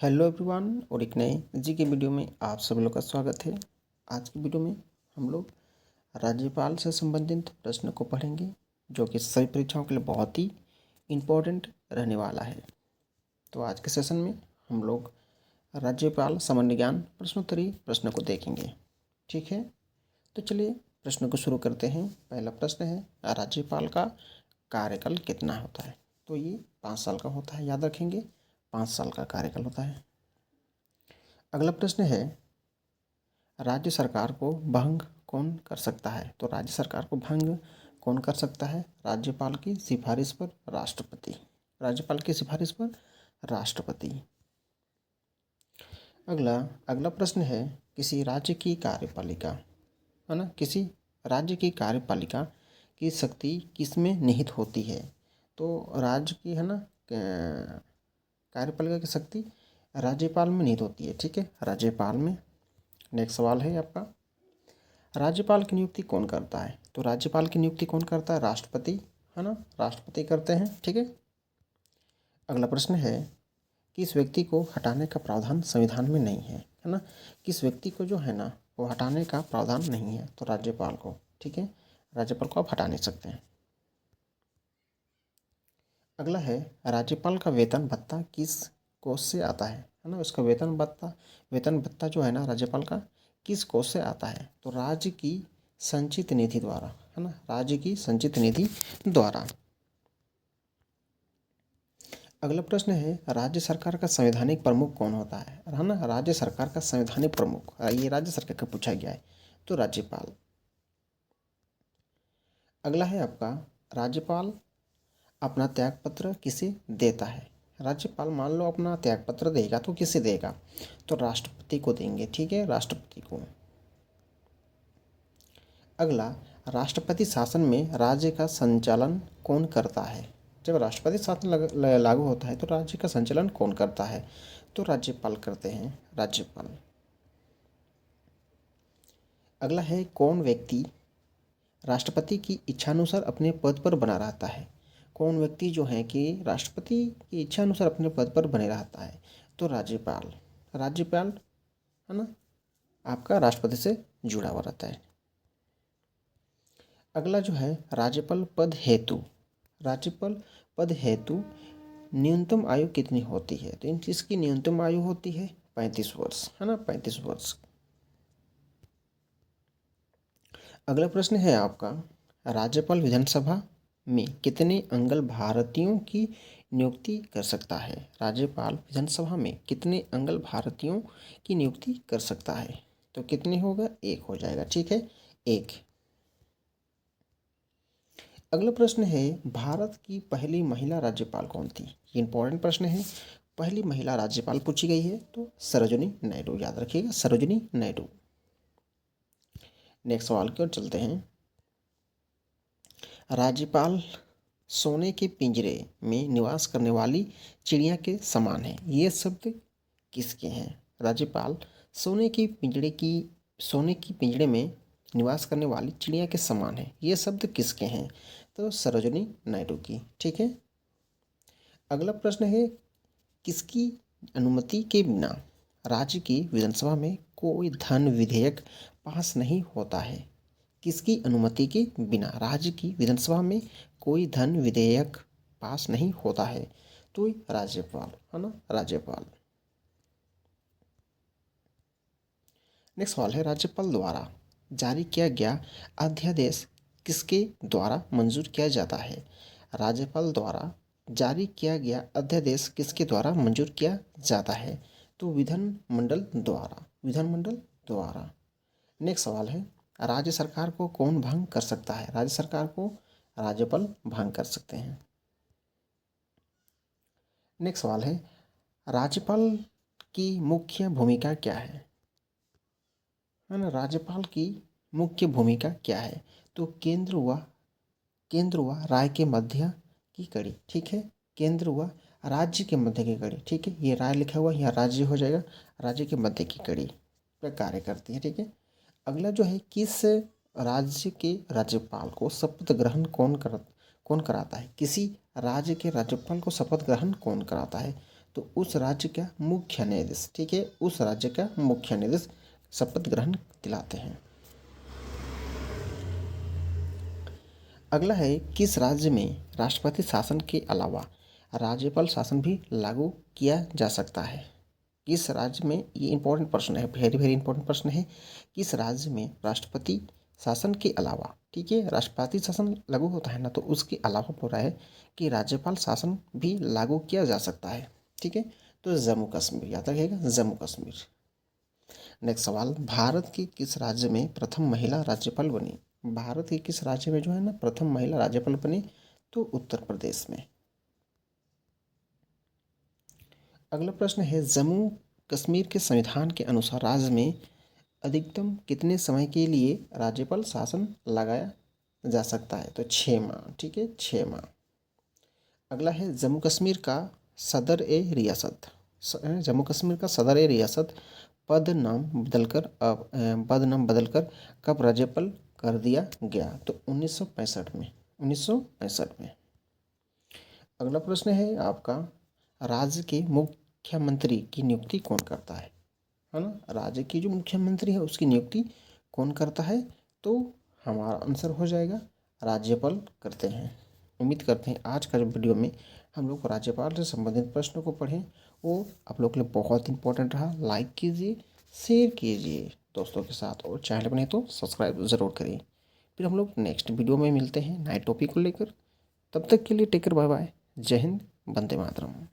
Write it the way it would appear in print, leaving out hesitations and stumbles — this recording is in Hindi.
हेलो एवरीवन और एक नए जी के वीडियो में आप सभी लोग का स्वागत है। आज की वीडियो में हम लोग राज्यपाल से संबंधित प्रश्न को पढ़ेंगे जो कि सभी परीक्षाओं के लिए बहुत ही इम्पोर्टेंट रहने वाला है। तो आज के सेशन में हम लोग राज्यपाल सामान्य ज्ञान प्रश्नोत्तरी प्रश्न को देखेंगे। ठीक है, तो चलिए प्रश्न को शुरू करते हैं। पहला प्रश्न है, राज्यपाल का कार्यकाल कितना होता है? तो ये 5 साल का होता है, याद रखेंगे 5 साल का कार्यकाल होता है। अगला प्रश्न है, राज्य सरकार को भंग कौन कर सकता है? तो राज्य सरकार को भंग कौन कर सकता है? राज्यपाल की सिफारिश पर राष्ट्रपति। राज्यपाल की सिफारिश पर राष्ट्रपति। अगला प्रश्न है, किसी राज्य की कार्यपालिका, है ना, किसी राज्य की कार्यपालिका की शक्ति किसमें निहित होती है? तो राज्य की, है ना, कार्यपालिका की शक्ति राज्यपाल में निहित होती है। ठीक है, राज्यपाल में। नेक्स्ट सवाल है आपका, राज्यपाल की नियुक्ति कौन करता है? तो राज्यपाल की नियुक्ति कौन करता है? राष्ट्रपति, है ना, राष्ट्रपति करते हैं। ठीक है। अगला प्रश्न है, किस व्यक्ति को हटाने का प्रावधान संविधान में नहीं है? है ना, किस व्यक्ति को जो है ना वो हटाने का प्रावधान नहीं है? तो राज्यपाल को। ठीक है, राज्यपाल को आप हटा नहीं सकते हैं। अगला है, राज्यपाल का वेतन भत्ता किस कोष से आता है? ना, उसका वेतन भत्ता जो है ना राज्यपाल का किस कोष से आता है? तो राज्य की संचित निधि द्वारा, है ना, राज्य की संचित निधि द्वारा। अगला प्रश्न है, राज्य सरकार का संवैधानिक प्रमुख कौन होता है ना? राज्य सरकार का संवैधानिक प्रमुख, ये राज्य सरकार का पूछा गया है, तो राज्यपाल। अगला है आपका, राज्यपाल अपना त्यागपत्र किसे देता है? राज्यपाल मान लो अपना त्यागपत्र देगा तो किसे देगा? तो राष्ट्रपति को देंगे। ठीक है, राष्ट्रपति को। अगला, राष्ट्रपति शासन में राज्य का संचालन कौन करता है? जब राष्ट्रपति शासन लागू होता है तो राज्य का संचालन कौन करता है? तो राज्यपाल करते हैं, राज्यपाल। अगला है, कौन व्यक्ति राष्ट्रपति की इच्छानुसार अपने पद पर बना रहता है? कौन व्यक्ति जो है कि राष्ट्रपति की इच्छा अनुसार अपने पद पर बने रहता है? तो राज्यपाल। राज्यपाल, है ना, आपका राष्ट्रपति से जुड़ा हुआ रहता है। अगला जो है, राज्यपाल पद हेतु न्यूनतम आयु कितनी होती है? तो इन चीज़ की न्यूनतम आयु होती है 35 वर्ष, है ना, 35 वर्ष। अगला प्रश्न है आपका, राज्यपाल विधानसभा में कितने अंगल भारतीयों की नियुक्ति कर सकता है? राज्यपाल विधानसभा में कितने अंगल भारतीयों की नियुक्ति कर सकता है? तो कितने होगा? 1 हो जाएगा। ठीक है, 1। अगला प्रश्न है, भारत की पहली महिला राज्यपाल कौन थी? ये इंपॉर्टेंट प्रश्न है। पहली महिला राज्यपाल पूछी गई है तो सरोजिनी नायडू, याद रखिएगा, सरोजिनी नायडू। नेक्स्ट सवाल की ओर चलते हैं। राज्यपाल सोने के पिंजरे में निवास करने वाली चिड़िया के समान है, ये शब्द किसके हैं? राज्यपाल सोने की पिंजरे में निवास करने वाली चिड़िया के समान है, ये शब्द किसके हैं? तो सरोजिनी नायडू की। ठीक है। अगला प्रश्न है, किसकी अनुमति के बिना राज्य की विधानसभा में कोई धन विधेयक पास नहीं होता है? किसकी अनुमति के बिना राज्य की विधानसभा में कोई धन विधेयक पास नहीं होता है? तो राज्यपाल, है ना, राज्यपाल। नेक्स्ट सवाल है, राज्यपाल द्वारा जारी किया गया अध्यादेश किसके द्वारा मंजूर किया जाता है? राज्यपाल द्वारा जारी किया गया अध्यादेश किसके द्वारा मंजूर किया जाता है? तो विधानमंडल द्वारा। नेक्स्ट सवाल है, राज्य सरकार को कौन भंग कर सकता है? राज्य सरकार को राज्यपाल भंग कर सकते हैं। नेक्स्ट सवाल है, राज्यपाल की मुख्य भूमिका क्या है ना? राज्यपाल की मुख्य भूमिका क्या है? तो केंद्र व राज्य के मध्य की कड़ी। ठीक है, केंद्र व राज्य के मध्य की कड़ी। ठीक है, ये राज्य लिखा हुआ, यहाँ राज्य हो जाएगा, राज्य के मध्य की कड़ी पर कार्य करती है। ठीक है। अगला जो है, किस राज्य के राज्यपाल को शपथ ग्रहण कौन कराता है? किसी राज्य के राज्यपाल को शपथ ग्रहण कौन कराता है? तो उस राज्य का मुख्य न्यायाधीश, ठीक है, उस राज्य का मुख्य न्यायाधीश शपथ ग्रहण दिलाते हैं। अगला है, किस राज्य में राष्ट्रपति शासन के अलावा राज्यपाल शासन भी लागू किया जा सकता है? किस राज्य में, ये इंपॉर्टेंट प्रश्न है, वेरी वेरी इंपॉर्टेंट प्रश्न है, किस राज्य में राष्ट्रपति शासन के अलावा, ठीक है, राष्ट्रपति शासन लागू होता है ना, तो उसके अलावा हो रहा है कि राज्यपाल शासन भी लागू किया जा सकता है, ठीक है। तो जम्मू कश्मीर, याद रखिएगा, जम्मू कश्मीर। नेक्स्ट सवाल, भारत के किस राज्य में प्रथम महिला राज्यपाल बनी? भारत के किस राज्य में जो है ना प्रथम महिला राज्यपाल बनी? तो उत्तर प्रदेश में। अगला प्रश्न है, जम्मू कश्मीर के संविधान के अनुसार राज्य में अधिकतम कितने समय के लिए राज्यपाल शासन लगाया जा सकता है? तो 6 माह, ठीक है, 6 माह। अगला है, जम्मू कश्मीर का सदर ए रियासत, जम्मू कश्मीर का सदर ए रियासत पद नाम बदलकर कब राज्यपाल कर दिया गया? तो 1965 में, 1965 में। अगला प्रश्न है आपका, राज्य के मुख्यमंत्री की नियुक्ति कौन करता है ना? राज्य की जो मुख्यमंत्री है उसकी नियुक्ति कौन करता है? तो हमारा आंसर हो जाएगा राज्यपाल करते हैं। उम्मीद करते हैं आज का जो वीडियो में हम लोग राज्यपाल से संबंधित प्रश्नों को पढ़ें, वो आप लोग के लिए बहुत इंपॉर्टेंट रहा। लाइक कीजिए, शेयर कीजिए दोस्तों के साथ, और चैनल बने तो सब्सक्राइब ज़रूर करिए। फिर हम लोग नेक्स्ट वीडियो में मिलते हैं नए टॉपिक को लेकर। तब तक के लिए टेक केयर, बाय बाय, जय हिंद, वंदे मातरम।